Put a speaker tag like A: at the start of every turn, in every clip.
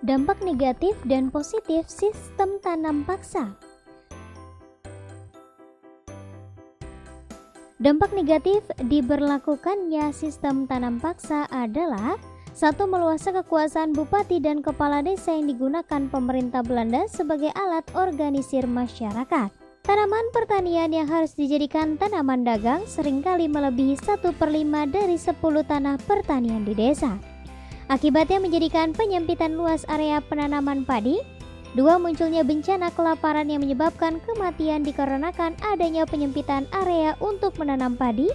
A: Dampak negatif dan positif sistem tanam paksa. Dampak negatif diberlakukannya sistem tanam paksa adalah: 1. Meluasnya kekuasaan bupati dan kepala desa yang digunakan pemerintah Belanda sebagai alat organisir masyarakat. Tanaman pertanian yang harus dijadikan tanaman dagang seringkali melebihi 1/5 dari 10 tanah pertanian di desa. Akibatnya menjadikan penyempitan luas area penanaman padi. 2. Munculnya bencana kelaparan yang menyebabkan kematian dikarenakan adanya penyempitan area untuk menanam padi.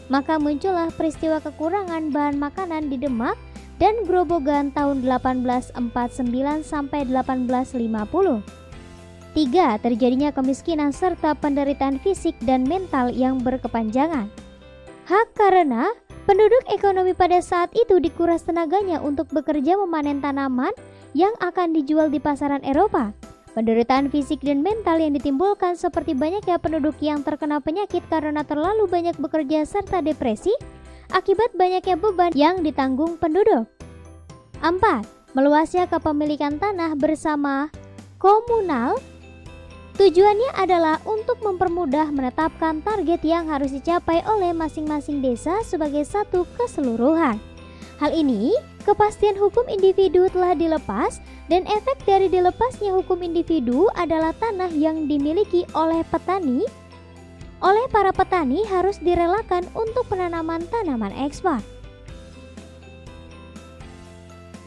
A: Maka muncullah peristiwa kekurangan bahan makanan di Demak dan Grobogan tahun 1849 sampai 1850. 3. Terjadinya kemiskinan serta penderitaan fisik dan mental yang berkepanjangan. Karena penduduk ekonomi pada saat itu dikuras tenaganya untuk bekerja memanen tanaman yang akan dijual di pasaran Eropa. Penderitaan fisik dan mental yang ditimbulkan seperti banyaknya penduduk yang terkena penyakit karena terlalu banyak bekerja serta depresi akibat banyaknya beban yang ditanggung penduduk. 4. Meluasnya kepemilikan tanah bersama komunal. Tujuannya adalah untuk mempermudah menetapkan target yang harus dicapai oleh masing-masing desa sebagai satu keseluruhan. Hal ini, kepastian hukum individu telah dilepas dan efek dari dilepasnya hukum individu adalah tanah yang dimiliki oleh petani. Oleh para petani harus direlakan untuk penanaman tanaman ekspor.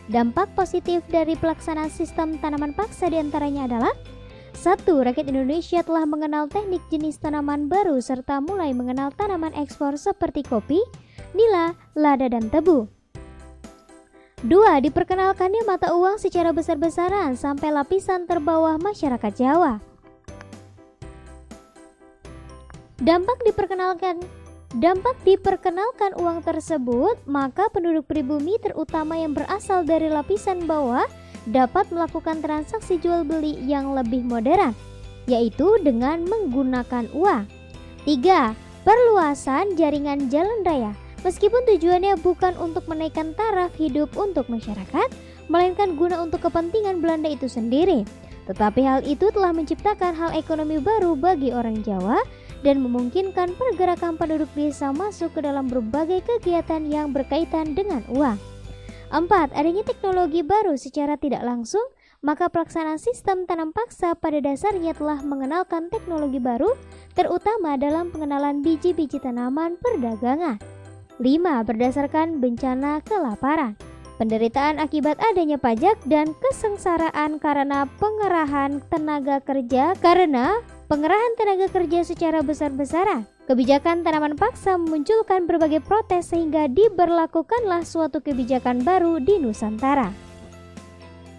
A: Dampak positif dari pelaksanaan sistem tanaman paksa diantaranya adalah: 1. Rakyat Indonesia telah mengenal teknik jenis tanaman baru serta mulai mengenal tanaman ekspor seperti kopi, nila, lada, dan tebu. 2. Diperkenalkannya mata uang secara besar-besaran sampai lapisan terbawah masyarakat Jawa. Dampak diperkenalkan uang tersebut, maka penduduk pribumi terutama yang berasal dari lapisan bawah dapat melakukan transaksi jual beli yang lebih modern, yaitu dengan menggunakan uang. 3. Perluasan jaringan jalan raya. Meskipun tujuannya bukan untuk menaikkan taraf hidup untuk masyarakat, melainkan guna untuk kepentingan Belanda itu sendiri. Tetapi hal itu telah menciptakan hal ekonomi baru bagi orang Jawa dan memungkinkan pergerakan penduduk desa masuk ke dalam berbagai kegiatan yang berkaitan dengan uang. 4. Adanya teknologi baru secara tidak langsung, maka pelaksanaan sistem tanam paksa pada dasarnya telah mengenalkan teknologi baru, terutama dalam pengenalan biji-biji tanaman perdagangan. 5. Berdasarkan bencana kelaparan. Penderitaan akibat adanya pajak dan kesengsaraan karena pengerahan tenaga kerja secara besar-besaran. Kebijakan tanaman paksa memunculkan berbagai protes sehingga diberlakukanlah suatu kebijakan baru di Nusantara.